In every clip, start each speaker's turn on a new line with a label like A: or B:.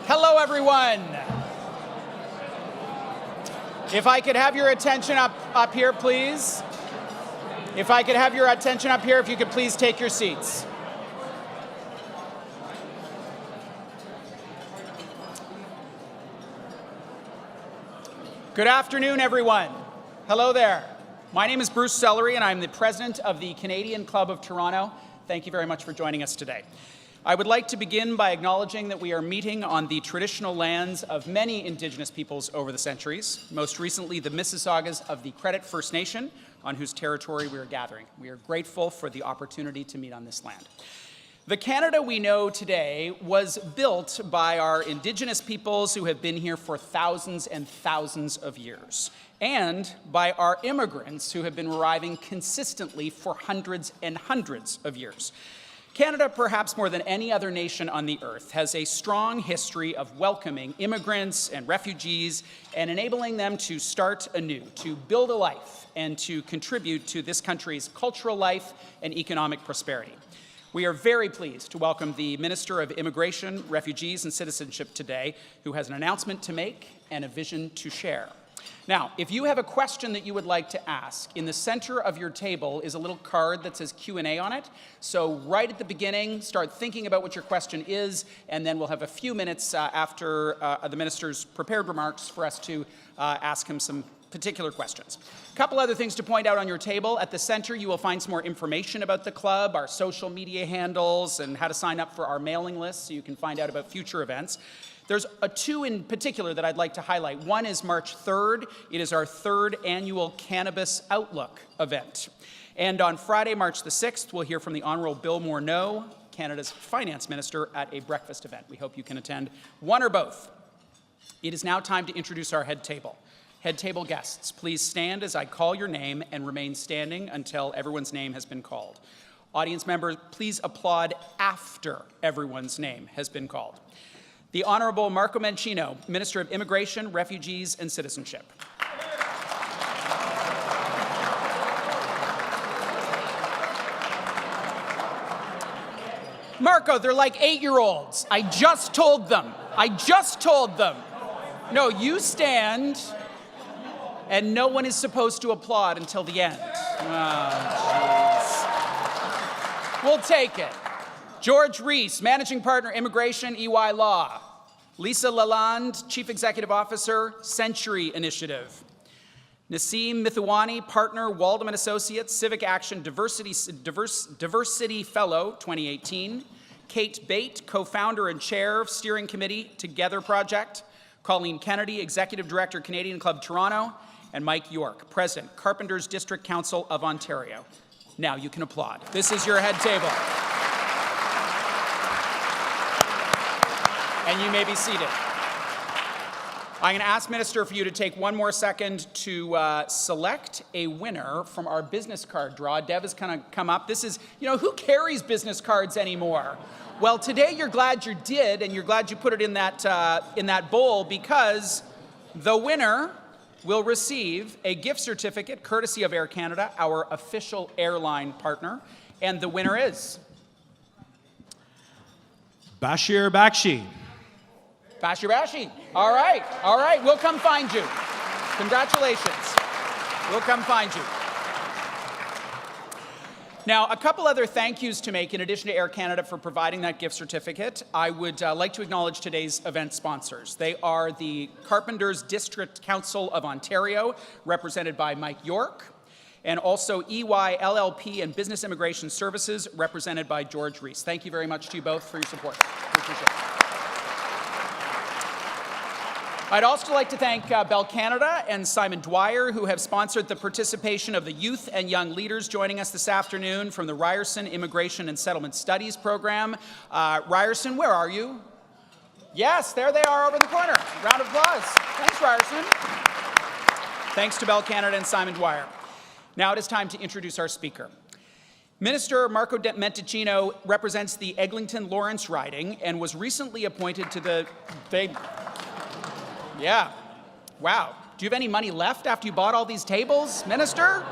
A: Hello, everyone. If I could have your attention up here, please. If I could have your attention up here, if you could please take your seats. Good afternoon, everyone. Hello there. My name is Bruce Sellery, and I'm the president of the Canadian Club of Toronto. Thank you very much for joining us today. I would like to begin by acknowledging that we are meeting on the traditional lands of many Indigenous peoples over the centuries, most recently the Mississaugas of the Credit First Nation, on whose territory we are gathering. We are grateful for the opportunity to meet on this land. The Canada we know today was built by our Indigenous peoples who have been here for thousands and thousands of years, and by our immigrants who have been arriving consistently for hundreds and hundreds of years. Canada, perhaps more than any other nation on the earth, has a strong history of welcoming immigrants and refugees and enabling them to start anew, to build a life, and to contribute to this country's cultural life and economic prosperity. We are very pleased to welcome the Minister of Immigration, Refugees, and Citizenship today, who has an announcement to make and a vision to share. Now, if you have a question that you would like to ask, in the center of your table is a little card that says Q&A on it. So right at the beginning, start thinking about what your question is, and then we'll have a few minutes after the minister's prepared remarks for us to ask him some particular questions. A couple other things to point out on your table. At the center, you will find some more information about the club, our social media handles, and how to sign up for our mailing list so you can find out about future events. There's two in particular that I'd like to highlight. One is March 3rd. It is our third annual Cannabis Outlook event. And on Friday, March the 6th, we'll hear from the Honourable Bill Morneau, Canada's Finance Minister, at a breakfast event. We hope you can attend one or both. It is now time to introduce our head table. Head table guests, please stand as I call your name and remain standing until everyone's name has been called. Audience members, please applaud after everyone's name has been called. The Honourable Marco Mendicino, Minister of Immigration, Refugees, and Citizenship. Marco, they're like 8-year-olds. I just told them. No, you stand, and no one is supposed to applaud until the end. Oh, jeez. We'll take it. George Reese, Managing Partner, Immigration, EY Law. Lisa Lalonde, Chief Executive Officer, Century Initiative. Naseem Mithawani, Partner, Waldman Associates, Civic Action Diversity Fellow, 2018. Kate Bate, Co-Founder and Chair of Steering Committee, Together Project. Colleen Kennedy, Executive Director, Canadian Club Toronto. And Mike York, President, Carpenters District Council of Ontario. Now you can applaud. This is your head table. And you may be seated. I'm going to ask Minister for you to take one more second to select a winner from our business card draw. Dev is going to come up. This is, who carries business cards anymore? Well, today you're glad you did, and you're glad you put it in that bowl, because the winner will receive a gift certificate courtesy of Air Canada, our official airline partner, and the winner is
B: Bashir Bakshi.
A: Bashir Bakshi. All right. We'll come find you. Congratulations. We'll come find you. Now, a couple other thank yous to make in addition to Air Canada for providing that gift certificate. I would like to acknowledge today's event sponsors. They are the Carpenters District Council of Ontario, represented by Mike York, and also EY, LLP, and Business Immigration Services, represented by George Reese. Thank you very much to you both for your support. We appreciate it. I'd also like to thank Bell Canada and Simon Dwyer, who have sponsored the participation of the youth and young leaders joining us this afternoon from the Ryerson Immigration and Settlement Studies program. Ryerson, where are you? Yes, there they are over in the corner. Round of applause. Thanks, Ryerson. Thanks to Bell Canada and Simon Dwyer. Now it is time to introduce our speaker. Minister Marco Mendicino represents the Eglinton-Lawrence riding and was recently appointed to the... Yeah. Wow. Do you have any money left after you bought all these tables, Minister?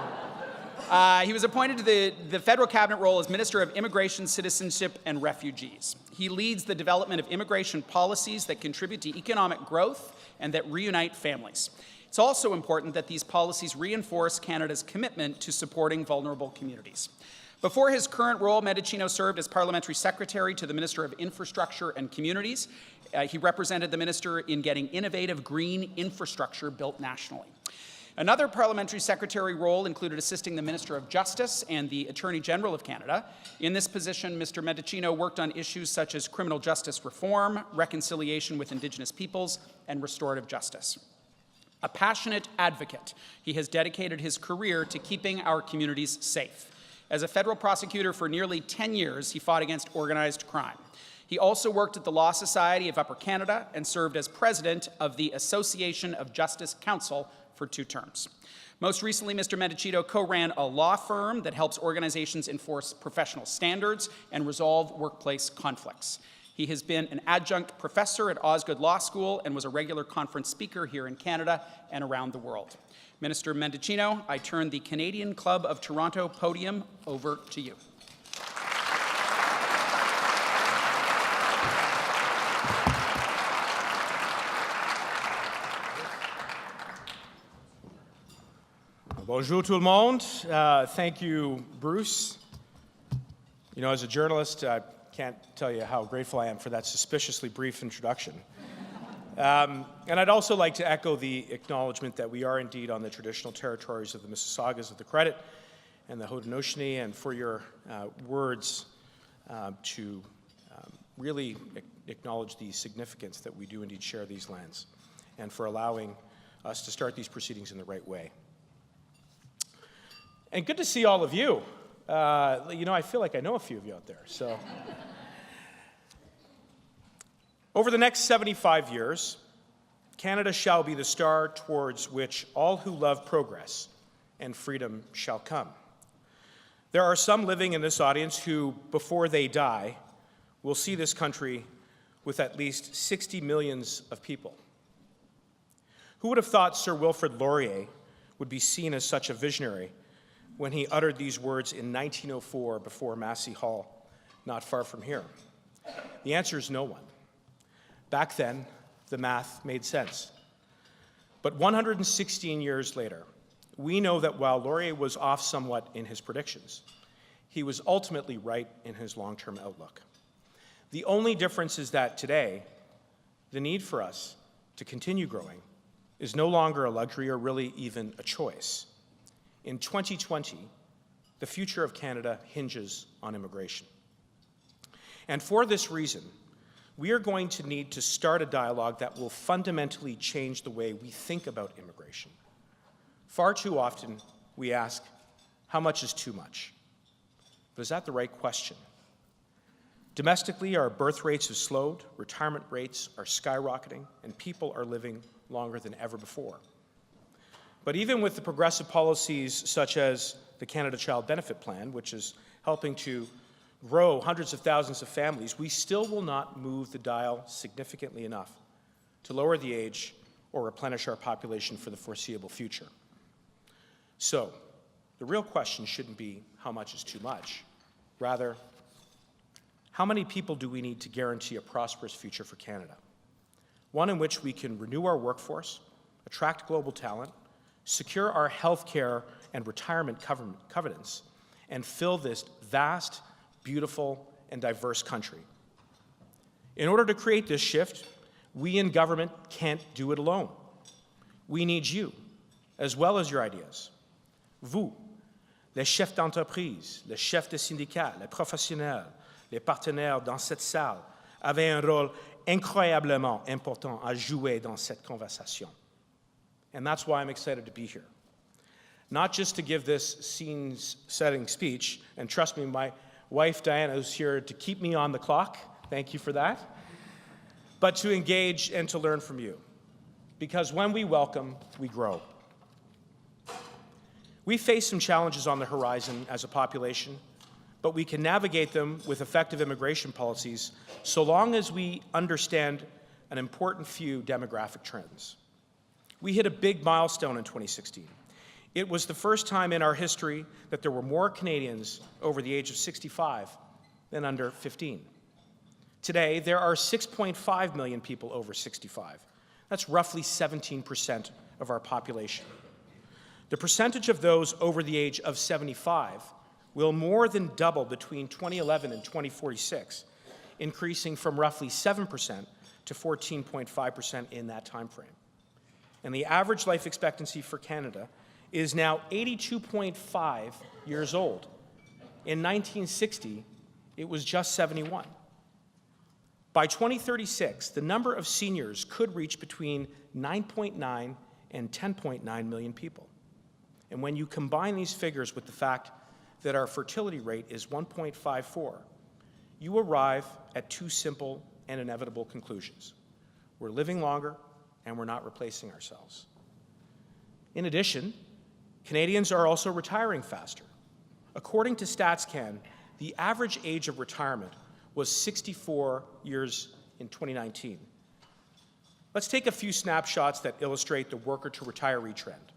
A: He was appointed to the federal cabinet role as Minister of Immigration, Citizenship, and Refugees. He leads the development of immigration policies that contribute to economic growth and that reunite families. It's also important that these policies reinforce Canada's commitment to supporting vulnerable communities. Before his current role, Mendicino served as Parliamentary Secretary to the Minister of Infrastructure and Communities. He represented the minister in getting innovative green infrastructure built nationally. Another parliamentary secretary role included assisting the Minister of Justice and the Attorney General of Canada. In this position, Mr. Mendicino worked on issues such as criminal justice reform, reconciliation with Indigenous peoples, and restorative justice. A passionate advocate, he has dedicated his career to keeping our communities safe. As a federal prosecutor for nearly 10 years, he fought against organized crime. He also worked at the Law Society of Upper Canada and served as president of the Association of Justice Council for 2 terms. Most recently, Mr. Mendicino co-ran a law firm that helps organizations enforce professional standards and resolve workplace conflicts. He has been an adjunct professor at Osgoode Law School and was a regular conference speaker here in Canada and around the world. Minister Mendicino, I turn the Canadian Club of Toronto podium over to you.
C: Bonjour tout le monde. Thank you, Bruce. You know, as a journalist, I can't tell you how grateful I am for that suspiciously brief introduction. And I'd also like to echo the acknowledgement that we are indeed on the traditional territories of the Mississaugas of the Credit and the Haudenosaunee, and for your words to really acknowledge the significance that we do indeed share these lands, and for allowing us to start these proceedings in the right way. And good to see all of you. You know, I feel like I know a few of you out there. So, over the next 75 years, Canada shall be the star towards which all who love progress and freedom shall come. There are some living in this audience who, before they die, will see this country with at least 60 millions of people. Who would have thought Sir Wilfrid Laurier would be seen as such a visionary when he uttered these words in 1904 before Massey Hall, not far from here? The answer is no one. Back then, the math made sense. But 116 years later, we know that while Laurier was off somewhat in his predictions, he was ultimately right in his long-term outlook. The only difference is that today, the need for us to continue growing is no longer a luxury or really even a choice. In 2020, the future of Canada hinges on immigration. And for this reason, we are going to need to start a dialogue that will fundamentally change the way we think about immigration. Far too often, we ask, how much is too much? But is that the right question? Domestically, our birth rates have slowed, retirement rates are skyrocketing, and people are living longer than ever before. But even with the progressive policies such as the Canada Child Benefit Plan, which is helping to grow hundreds of thousands of families, we still will not move the dial significantly enough to lower the age or replenish our population for the foreseeable future. So, the real question shouldn't be how much is too much. Rather, how many people do we need to guarantee a prosperous future for Canada? One in which we can renew our workforce, attract global talent, secure our health care and retirement covenants, and fill this vast, beautiful, and diverse country. In order to create this shift, we in government can't do it alone. We need you, as well as your ideas. Vous, les chefs d'entreprise, les chefs de syndicats, les professionnels, les partenaires dans cette salle, avez un rôle incroyablement important à jouer dans cette conversation. And that's why I'm excited to be here. Not just to give this scene-setting speech, and trust me, my wife Diana is here to keep me on the clock, thank you for that, but to engage and to learn from you. Because when we welcome, we grow. We face some challenges on the horizon as a population, but we can navigate them with effective immigration policies so long as we understand an important few demographic trends. We hit a big milestone in 2016. It was the first time in our history that there were more Canadians over the age of 65 than under 15. Today, there are 6.5 million people over 65. That's roughly 17% of our population. The percentage of those over the age of 75 will more than double between 2011 and 2046, increasing from roughly 7% to 14.5% in that time frame. And the average life expectancy for Canada is now 82.5 years old. In 1960, it was just 71. By 2036, the number of seniors could reach between 9.9 and 10.9 million people. And when you combine these figures with the fact that our fertility rate is 1.54, you arrive at two simple and inevitable conclusions. We're living longer, and we're not replacing ourselves. In addition, Canadians are also retiring faster. According to StatsCan, the average age of retirement was 64 years in 2019. Let's take a few snapshots that illustrate the worker-to-retiree trend.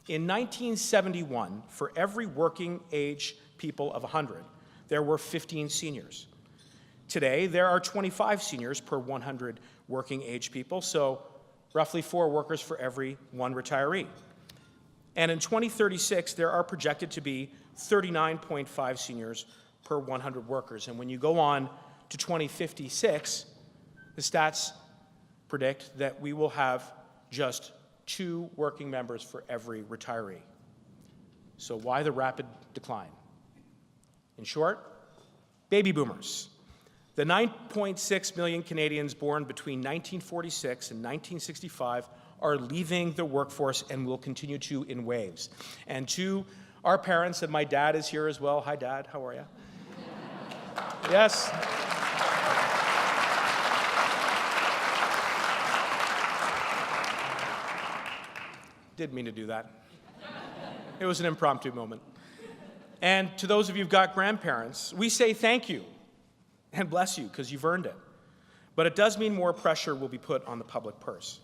C: In 1971, for every working age people of 100, there were 15 seniors. Today, there are 25 seniors per 100 working age people, so roughly 4 workers for every 1 retiree. And in 2036, there are projected to be 39.5 seniors per 100 workers. And when you go on to 2056, the stats predict that we will have just 2 working members for every retiree. So why the rapid decline? In short, baby boomers. The 9.6 million Canadians born between 1946 and 1965 are leaving the workforce and will continue to in waves. And to our parents, and my dad is here as well. Hi, Dad. How are you? Yes. Didn't mean to do that. It was an impromptu moment. And to those of you who've got grandparents, we say thank you and bless you because you've earned it. But it does mean more pressure will be put on the public purse.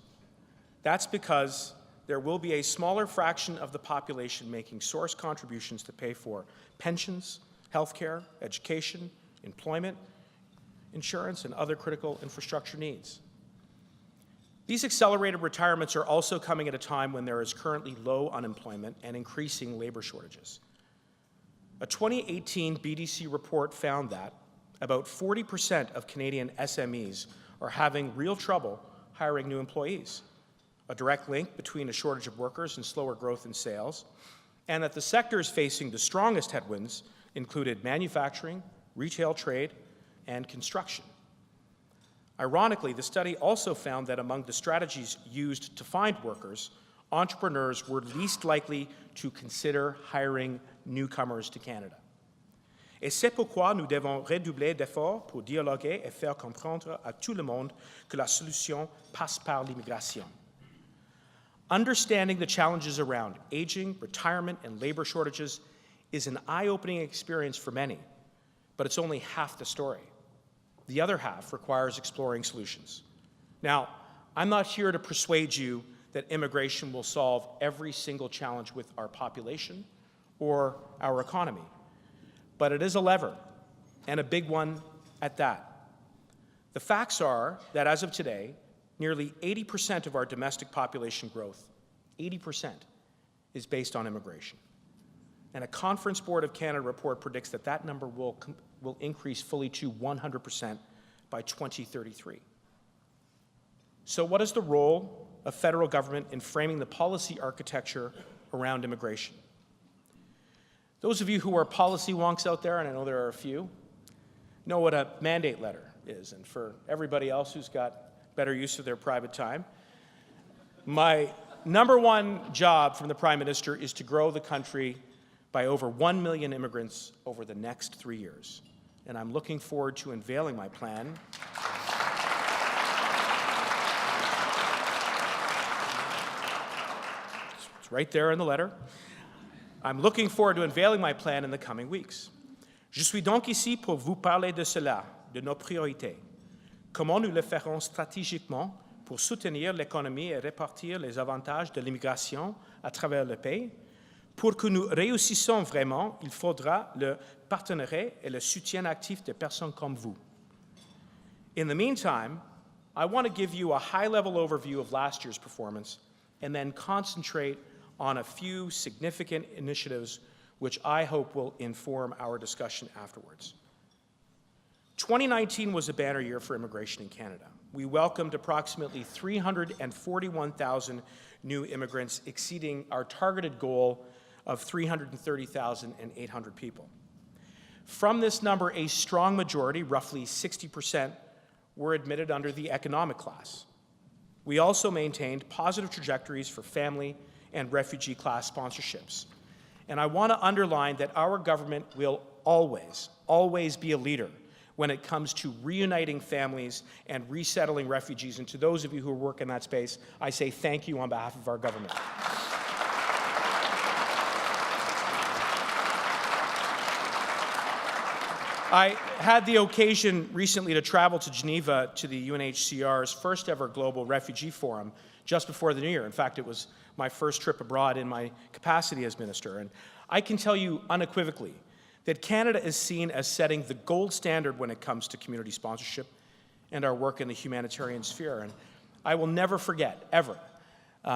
C: That's because there will be a smaller fraction of the population making source contributions to pay for pensions, healthcare, education, employment, insurance, and other critical infrastructure needs. These accelerated retirements are also coming at a time when there is currently low unemployment and increasing labor shortages. A 2018 BDC report found that about 40% of Canadian SMEs are having real trouble hiring new employees, a direct link between a shortage of workers and slower growth in sales, and that the sectors facing the strongest headwinds included manufacturing, retail trade, and construction. Ironically, the study also found that among the strategies used to find workers, entrepreneurs were least likely to consider hiring newcomers to Canada. Et c'est pourquoi nous devons redoubler d'efforts pour dialoguer et faire comprendre à tout le monde que la solution passe par l'immigration. Understanding the challenges around aging, retirement, and labor shortages is an eye-opening experience for many, but it's only half the story. The other half requires exploring solutions. Now, I'm not here to persuade you that immigration will solve every single challenge with our population or our economy, but it is a lever, and a big one at that. The facts are that as of today, nearly 80% of our domestic population growth, 80%, is based on immigration. And a Conference Board of Canada report predicts that that number will increase fully to 100% by 2033. So what is the role of federal government in framing the policy architecture around immigration? Those of you who are policy wonks out there, and I know there are a few, know what a mandate letter is. And for everybody else who's got better use of their private time, my number one job from the Prime Minister is to grow the country by over 1 million immigrants over the next 3 years. And I'm looking forward to unveiling my plan. It's right there in the letter. I'm looking forward to unveiling my plan in the coming weeks. Je suis donc ici pour vous parler de cela, de nos priorités. Comment nous le ferons stratégiquement pour soutenir l'économie et répartir les avantages de l'immigration à travers le pays? Pour que nous réussissions vraiment, il faudra le partenariat et le soutien actif de personnes comme vous. In the meantime, I want to give you a high-level overview of last year's performance and then concentrate on a few significant initiatives which I hope will inform our discussion afterwards. 2019 was a banner year for immigration in Canada. We welcomed approximately 341,000 new immigrants, exceeding our targeted goal of 330,800 people. From this number, a strong majority, roughly 60%, were admitted under the economic class. We also maintained positive trajectories for family and refugee class sponsorships. And I want to underline that our government will always be a leader when it comes to reuniting families and resettling refugees. And to those of you who work in that space, I say thank you on behalf of our government. I had the occasion recently to travel to Geneva to the UNHCR's first ever Global Refugee Forum just before the new year. In fact, it was my first trip abroad in my capacity as minister. And I can tell you unequivocally that Canada is seen as setting the gold standard when it comes to community sponsorship and our work in the humanitarian sphere. And I will never forget, ever,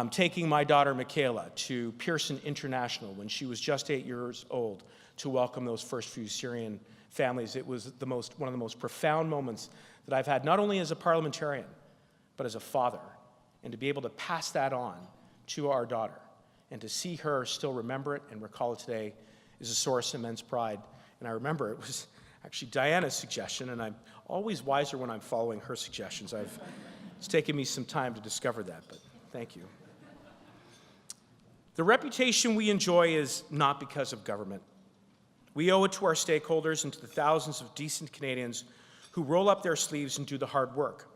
C: taking my daughter Michaela to Pearson International when she was just 8 years old to welcome those first few Syrian families. It was one of the most profound moments that I've had, not only as a parliamentarian, but as a father. And to be able to pass that on to our daughter and to see her still remember it and recall it today is a source of immense pride. And I remember it was actually Diana's suggestion, and I'm always wiser when I'm following her suggestions. It's taken me some time to discover that, but thank you. The reputation we enjoy is not because of government. We owe it to our stakeholders and to the thousands of decent Canadians who roll up their sleeves and do the hard work.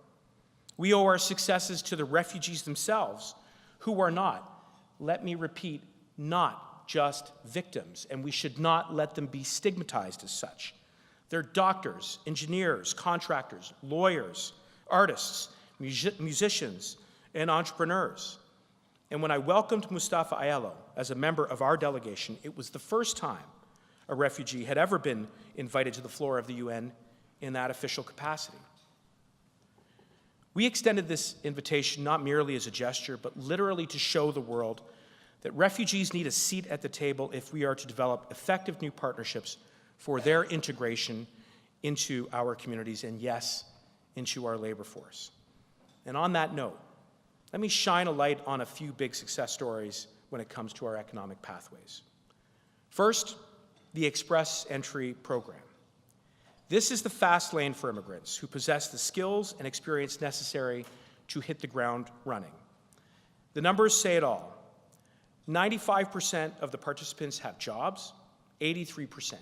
C: We owe our successes to the refugees themselves, who are not, let me repeat, not just victims, and we should not let them be stigmatized as such. They're doctors, engineers, contractors, lawyers, artists, musicians, and entrepreneurs. And when I welcomed Mustafa Ayalo as a member of our delegation, it was the first time a refugee had ever been invited to the floor of the UN in that official capacity. We extended this invitation not merely as a gesture, but literally to show the world that refugees need a seat at the table if we are to develop effective new partnerships for their integration into our communities and, yes, into our labor force. And on that note, let me shine a light on a few big success stories when it comes to our economic pathways. First, the Express Entry Program. This is the fast lane for immigrants who possess the skills and experience necessary to hit the ground running. The numbers say it all. 95% of the participants have jobs, 83%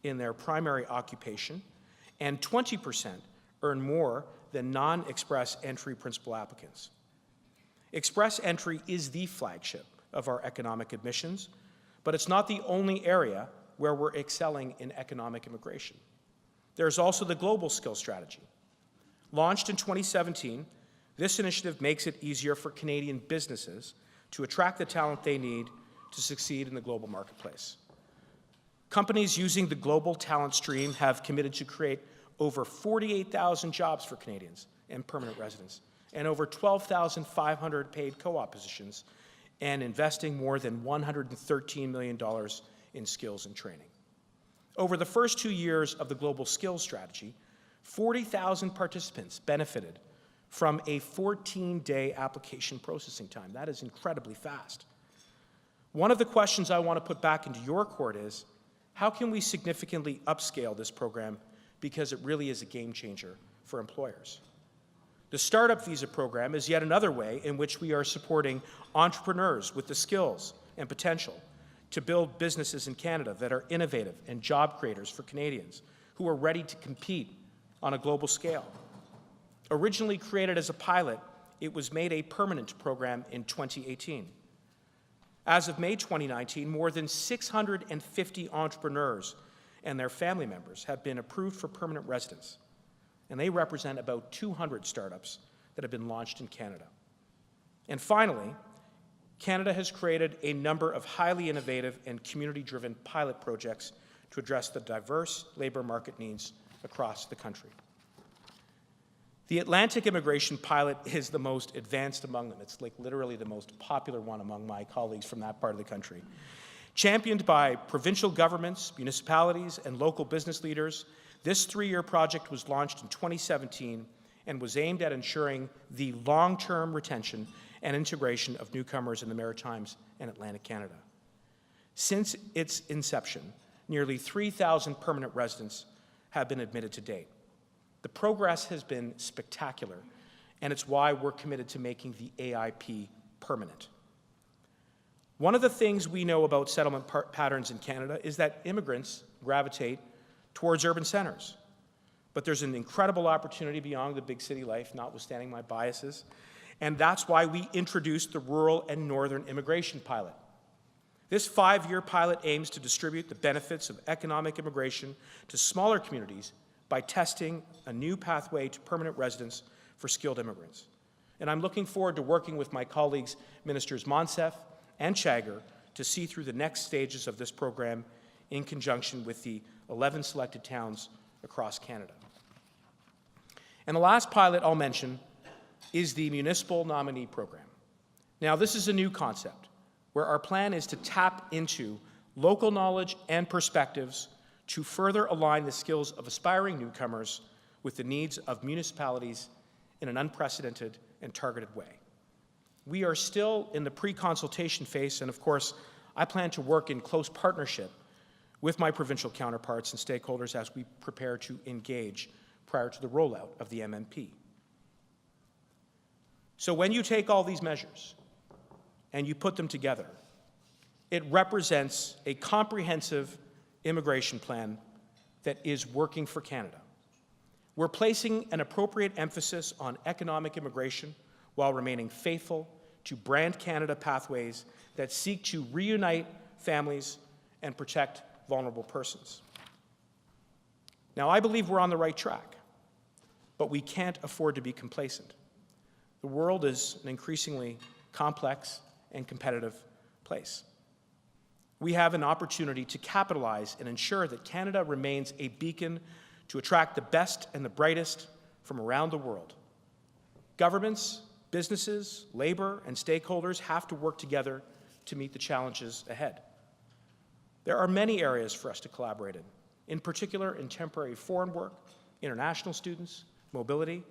C: in their primary occupation, and 20% earn more than non-Express Entry principal applicants. Express Entry is the flagship of our economic admissions, but it's not the only area where we're excelling in economic immigration. There's also the Global Skills Strategy. Launched in 2017, this initiative makes it easier for Canadian businesses to attract the talent they need to succeed in the global marketplace. Companies using the global talent stream have committed to create over 48,000 jobs for Canadians and permanent residents, and over 12,500 paid co-op positions, and investing more than $113 million in skills and training. Over the first 2 years of the Global Skills Strategy, 40,000 participants benefited from a 14-day application processing time. That is incredibly fast. One of the questions I want to put back into your court is, how can we significantly upscale this program because it really is a game changer for employers? The Startup Visa program is yet another way in which we are supporting entrepreneurs with the skills and potential to build businesses in Canada that are innovative and job creators for Canadians who are ready to compete on a global scale. Originally created as a pilot, it was made a permanent program in 2018. As of May 2019, more than 650 entrepreneurs and their family members have been approved for permanent residence, and they represent about 200 startups that have been launched in Canada. And finally, Canada has created a number of highly innovative and community-driven pilot projects to address the diverse labor market needs across the country. The Atlantic immigration pilot is the most advanced among them. It's like literally the most popular one among my colleagues from that part of the country. Championed by provincial governments, municipalities, and local business leaders, this 3-year project was launched in 2017 and was aimed at ensuring the long-term retention and integration of newcomers in the Maritimes and Atlantic Canada. Since its inception, nearly 3,000 permanent residents have been admitted to date. The progress has been spectacular, and it's why we're committed to making the AIP permanent. One of the things we know about settlement patterns in Canada is that immigrants gravitate towards urban centers. But there's an incredible opportunity beyond the big city life, notwithstanding my biases, and that's why we introduced the Rural and Northern Immigration Pilot. This 5-year pilot aims to distribute the benefits of economic immigration to smaller communities by testing a new pathway to permanent residence for skilled immigrants. And I'm looking forward to working with my colleagues, Ministers Monsef and Chagger, to see through the next stages of this program in conjunction with the 11 selected towns across Canada. And the last pilot I'll mention is the Municipal Nominee Program. Now, this is a new concept where our plan is to tap into local knowledge and perspectives to further align the skills of aspiring newcomers with the needs of municipalities in an unprecedented and targeted way. We are still in the pre-consultation phase, and of course, I plan to work in close partnership with my provincial counterparts and stakeholders as we prepare to engage prior to the rollout of the MNP. So when you take all these measures and you put them together, it represents a comprehensive immigration plan that is working for Canada. We're placing an appropriate emphasis on economic immigration while remaining faithful to brand Canada pathways that seek to reunite families and protect vulnerable persons. Now, I believe we're on the right track, but we can't afford to be complacent. The world is an increasingly complex and competitive place. We have an opportunity to capitalize and ensure that Canada remains a beacon to attract the best and the brightest from around the world. Governments, businesses, labor, and stakeholders have to work together to meet the challenges ahead. There are many areas for us to collaborate in particular in temporary foreign work, international students, mobility,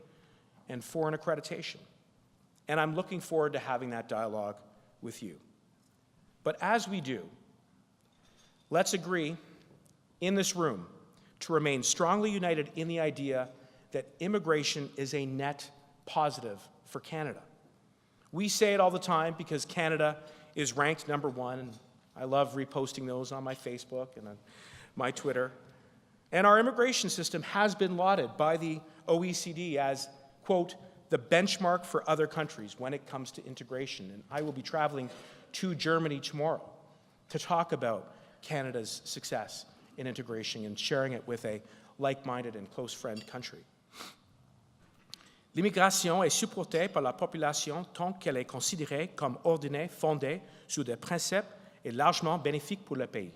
C: and foreign accreditation. And I'm looking forward to having that dialogue with you. But as we do, let's agree in this room to remain strongly united in the idea that immigration is a net positive for Canada. We say it all the time because Canada is ranked #1, and I love reposting those on my Facebook and on my Twitter. And our immigration system has been lauded by the OECD as, quote, the benchmark for other countries when it comes to integration. And I will be traveling to Germany tomorrow to talk about Canada's success in integration and sharing it with a like-minded and close friend country. L'immigration est supportée par la population tant qu'elle est considérée comme ordonnée, fondée sur des principes et largement bénéfique pour le pays.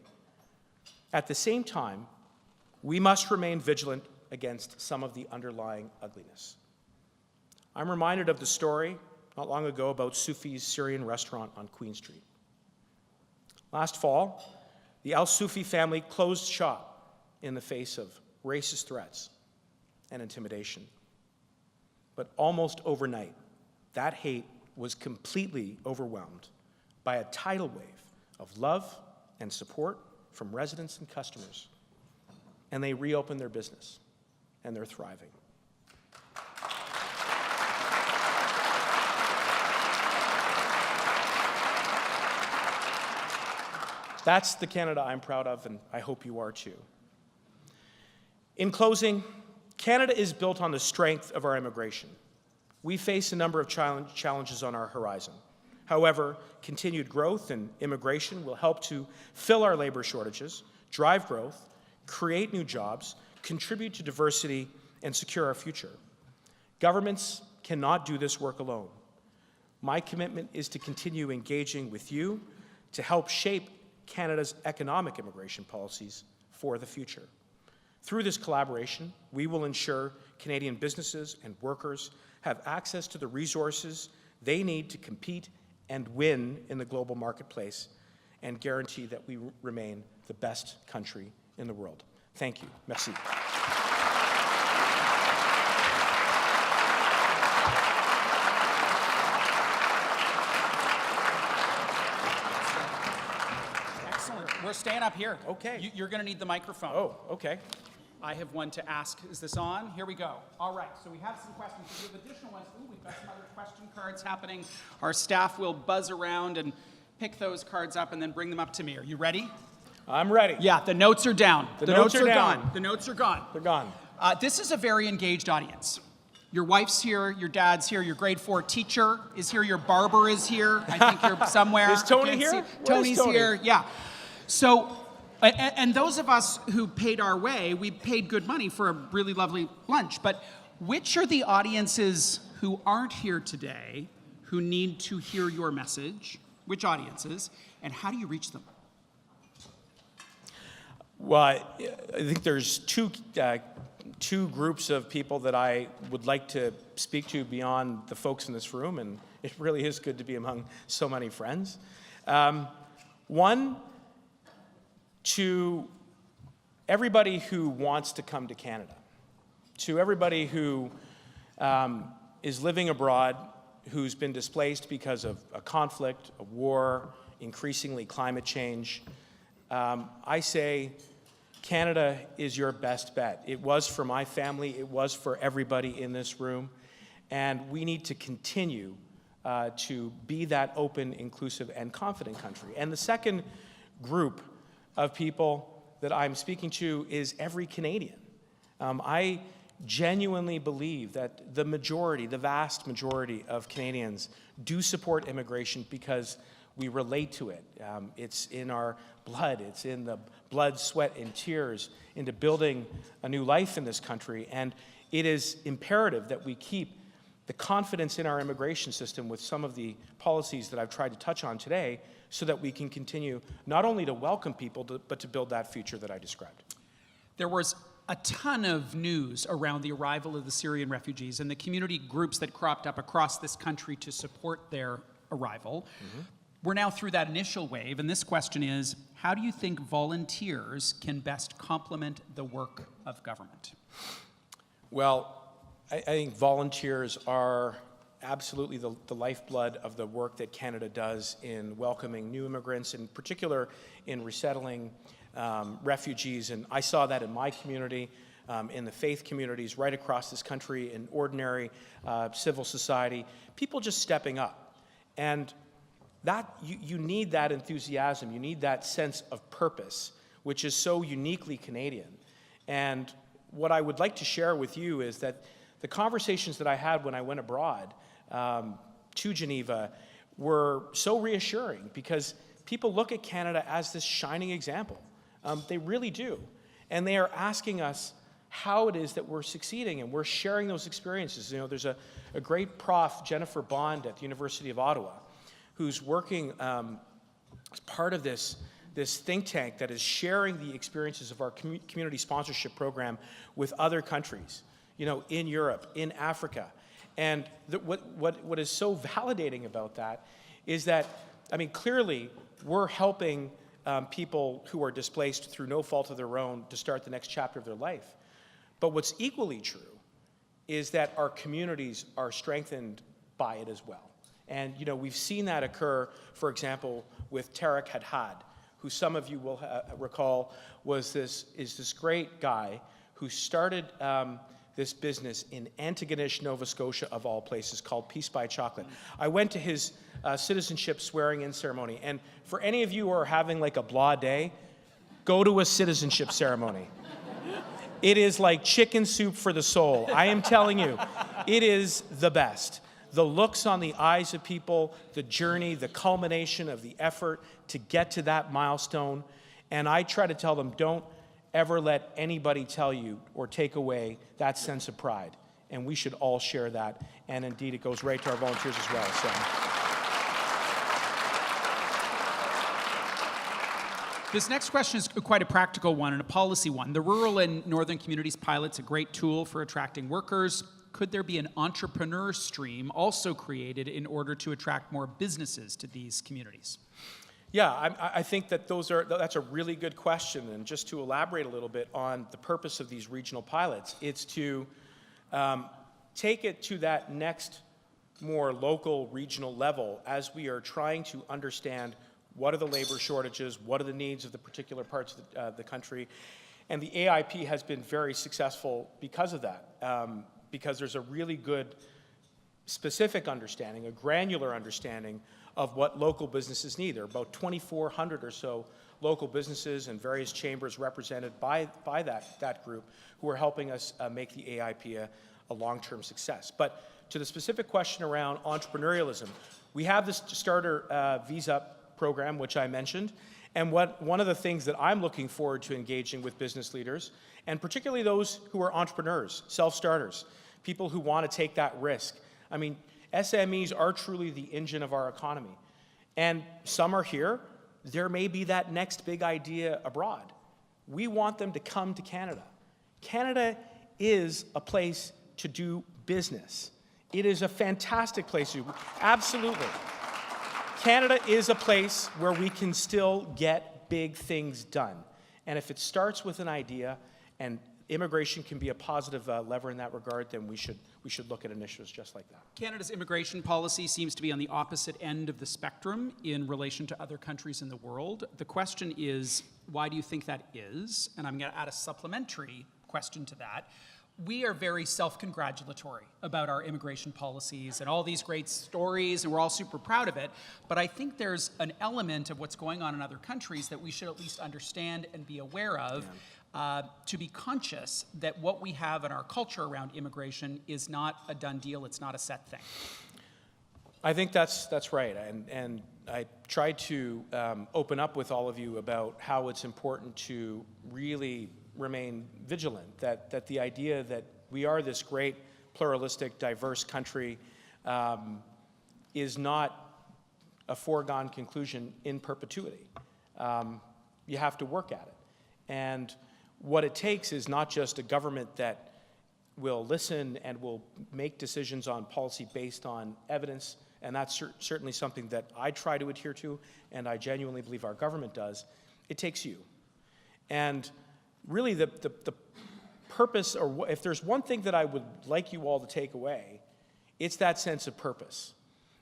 C: At the same time, we must remain vigilant against some of the underlying ugliness. I'm reminded of the story not long ago about Sufi's Syrian restaurant on Queen Street. Last fall, the Al-Sufi family closed shop in the face of racist threats and intimidation. But almost overnight, that hate was completely overwhelmed by a tidal wave of love and support from residents and customers. And they reopened their business, and they're thriving. That's the Canada I'm proud of, and I hope you are too. In closing, Canada is built on the strength of our immigration. We face a number of challenges on our horizon. However, continued growth in immigration will help to fill our labor shortages, drive growth, create new jobs, contribute to diversity, and secure our future. Governments cannot do this work alone. My commitment is to continue engaging with you to help shape Canada's economic immigration policies for the future. Through this collaboration, we will ensure Canadian businesses and workers have access to the resources they need to compete and win in the global marketplace, and guarantee that we remain the best country in the world. Thank you. Merci.
A: Excellent. We're staying up here.
C: Okay.
A: You're going to need the microphone.
C: Oh, okay.
A: I have one to ask. Is this on? Here we go. All right, so we have some questions. We have additional ones. Ooh, we've got some other question cards happening. Our staff will buzz around and pick those cards up and then bring them up to me. Are you ready?
C: I'm ready.
A: Yeah, the notes are down.
C: The notes are down.
A: gone. The notes are gone.
C: They're gone.
A: This is a very engaged audience. Your wife's here, your dad's here, your grade 4 teacher is here, your barber is here. I think you're somewhere.
C: Is Tony
A: I can't
C: here?
A: see.
C: Where's
A: Tony's
C: Tony?
A: here, yeah. So, and those of us who paid our way, we paid good money for a really lovely lunch. But which are the audiences who aren't here today who need to hear your message? Which audiences? And how do you reach them?
C: Well, I think there's two groups of people that I would like to speak to beyond the folks in this room, and it really is good to be among so many friends. One, to everybody who wants to come to Canada, to everybody who is living abroad, who's been displaced because of a conflict, a war, increasingly climate change, I say Canada is your best bet. It was for my family, it was for everybody in this room, and we need to continue to be that open, inclusive, and confident country. And the second group of people that I'm speaking to is every Canadian. I genuinely believe that the majority, the vast majority of Canadians do support immigration because we relate to it. It's in our blood. It's in the blood, sweat, and tears into building a new life in this country. And it is imperative that we keep the confidence in our immigration system with some of the policies that I've tried to touch on today, so that we can continue not only to welcome people, but to build that future that I described.
A: There was a ton of news around the arrival of the Syrian refugees and the community groups that cropped up across this country to support their arrival. Mm-hmm. We're now through that initial wave, and this question is, how do you think volunteers can best complement the work of government? Well,
C: I think volunteers are absolutely the lifeblood of the work that Canada does in welcoming new immigrants, in particular in resettling refugees. And I saw that in my community, in the faith communities right across this country, in ordinary civil society, people just stepping up. And that you need that enthusiasm, you need that sense of purpose, which is so uniquely Canadian. And what I would like to share with you is that the conversations that I had when I went abroad to Geneva were so reassuring, because people look at Canada as this shining example. They really do. And they are asking us how it is that we're succeeding, and we're sharing those experiences. You know, there's a great prof, Jennifer Bond at the University of Ottawa, who's working as part of this think tank that is sharing the experiences of our community sponsorship program with other countries, you know, in Europe, in Africa. And what is so validating about that is that, I mean, clearly we're helping people who are displaced through no fault of their own to start the next chapter of their life. But what's equally true is that our communities are strengthened by it as well. And, you know, we've seen that occur, for example, with Tariq Hadhad, who some of you will recall is this great guy who started this business in Antigonish, Nova Scotia, of all places, called Peace by Chocolate. I went to his citizenship swearing-in ceremony, and for any of you who are having like a blah day, go to a citizenship ceremony. It is like chicken soup for the soul. I am telling you, it is the best. The looks on the eyes of people, the journey, the culmination of the effort to get to that milestone. And I try to tell them, don't ever let anybody tell you or take away that sense of pride. And we should all share that. And indeed, it goes right to our volunteers as well. So.
A: This next question is quite a practical one and a policy one. The Rural and Northern Communities Pilot's a great tool for attracting workers. Could there be an entrepreneur stream also created in order to attract more businesses to these communities?
C: Yeah, I think that that's a really good question. And just to elaborate a little bit on the purpose of these regional pilots, it's to take it to that next more local, regional level as we are trying to understand what are the labor shortages, what are the needs of the particular parts of the country. And the AIP has been very successful because of that, because there's a really good specific understanding, a granular understanding of what local businesses need. There are about 2,400 or so local businesses and various chambers represented by that group who are helping us make the AIP a long-term success. But to the specific question around entrepreneurialism, we have this starter visa program, which I mentioned, and one of the things that I'm looking forward to engaging with business leaders, and particularly those who are entrepreneurs, self-starters, people who want to take that risk. I mean, SMEs are truly the engine of our economy. And some are here. There may be that next big idea abroad. We want them to come to Canada. Canada is a place to do business. It is a fantastic place to do. Absolutely. Canada is a place where we can still get big things done. And if it starts with an idea and immigration can be a positive lever in that regard, then we should look at initiatives just like that.
A: Canada's immigration policy seems to be on the opposite end of the spectrum in relation to other countries in the world. The question is, why do you think that is? And I'm going to add a supplementary question to that. We are very self-congratulatory about our immigration policies and all these great stories, and we're all super proud of it. But I think there's an element of what's going on in other countries that we should at least understand and be aware of. To be conscious that what we have in our culture around immigration is not a done deal, it's not a set thing.
C: I think that's right, and I tried to open up with all of you about how it's important to really remain vigilant, that the idea that we are this great, pluralistic, diverse country is not a foregone conclusion in perpetuity. You have to work at it. And what it takes is not just a government that will listen and will make decisions on policy based on evidence, and that's certainly something that I try to adhere to, and I genuinely believe our government does. It takes you. And really the purpose, or if there's one thing that I would like you all to take away, it's that sense of purpose.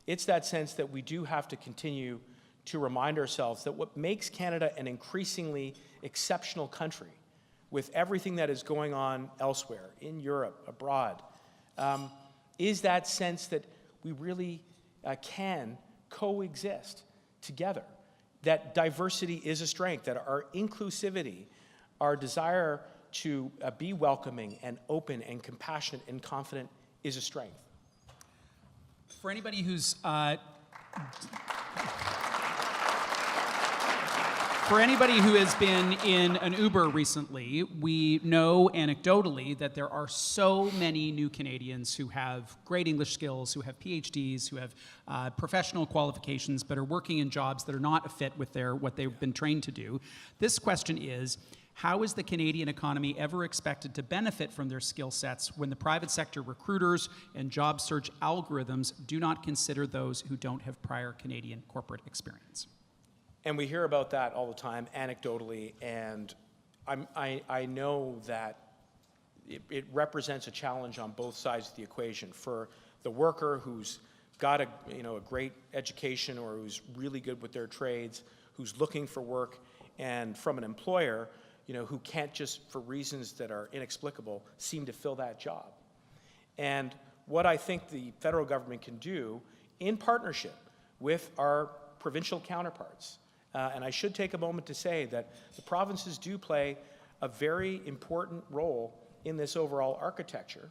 C: It's that sense that we do have to continue to remind ourselves that what makes Canada an increasingly exceptional country, with everything that is going on elsewhere, in Europe, abroad, is that sense that we really can coexist together, that diversity is a strength, that our inclusivity, our desire to be welcoming and open and compassionate and confident is a strength.
A: For anybody who's For anybody who has been in an Uber recently, we know anecdotally that there are so many new Canadians who have great English skills, who have PhDs, who have professional qualifications, but are working in jobs that are not a fit with what they've been trained to do. This question is, how is the Canadian economy ever expected to benefit from their skill sets when the private sector recruiters and job search algorithms do not consider those who don't have prior Canadian corporate experience?
C: And we hear about that all the time, anecdotally, and I know that it represents a challenge on both sides of the equation. For the worker who's got a great education or who's really good with their trades, who's looking for work, and from an employer, who can't just, for reasons that are inexplicable, seem to fill that job. And what I think the federal government can do, in partnership with our provincial counterparts, and I should take a moment to say that the provinces do play a very important role in this overall architecture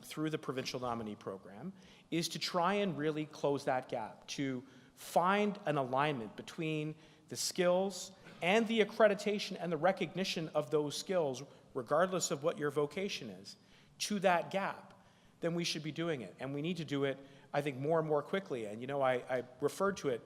C: through the provincial nominee program, is to try and really close that gap, to find an alignment between the skills and the accreditation and the recognition of those skills, regardless of what your vocation is, to that gap. Then we should be doing it. And we need to do it, I think, more and more quickly. And I referred to it,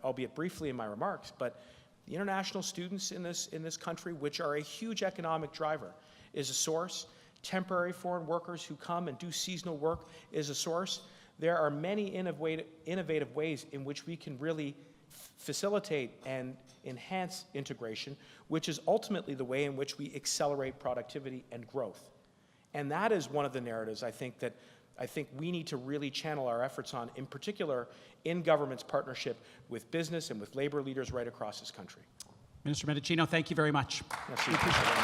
C: albeit briefly in my remarks, but The international students in this country, which are a huge economic driver, is a source. Temporary foreign workers who come and do seasonal work is a source. There are many innovative ways in which we can really facilitate and enhance integration, which is ultimately the way in which we accelerate productivity and growth. And that is one of the narratives I think we need to really channel our efforts on, in particular in government's partnership with business and with labor leaders right across this country.
A: Minister Mendicino, thank you very much.
C: Merci.
A: We appreciate it.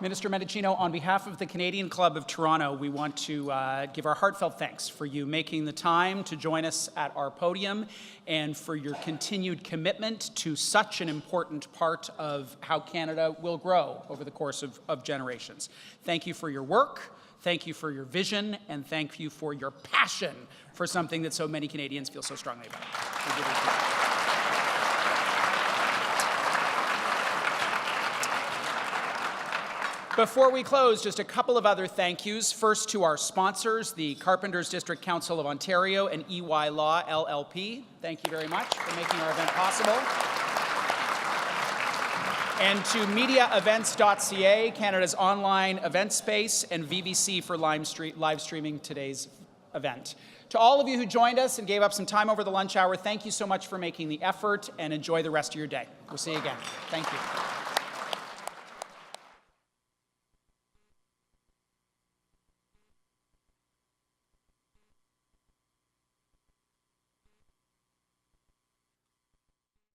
A: Minister Mendicino, on behalf of the Canadian Club of Toronto, we want to give our heartfelt thanks for you making the time to join us at our podium and for your continued commitment to such an important part of how Canada will grow over the course of generations. Thank you for your work, thank you for your vision, and thank you for your passion for something that so many Canadians feel so strongly about. We really appreciate it. Before we close, just a couple of other thank yous. First to our sponsors, the Carpenters District Council of Ontario and EY Law LLP. Thank you very much for making our event possible. And to mediaevents.ca, Canada's online event space, and VVC for live streaming today's event. To all of you who joined us and gave up some time over the lunch hour, thank you so much for making the effort, and enjoy the rest of your day. We'll see you again. Thank you.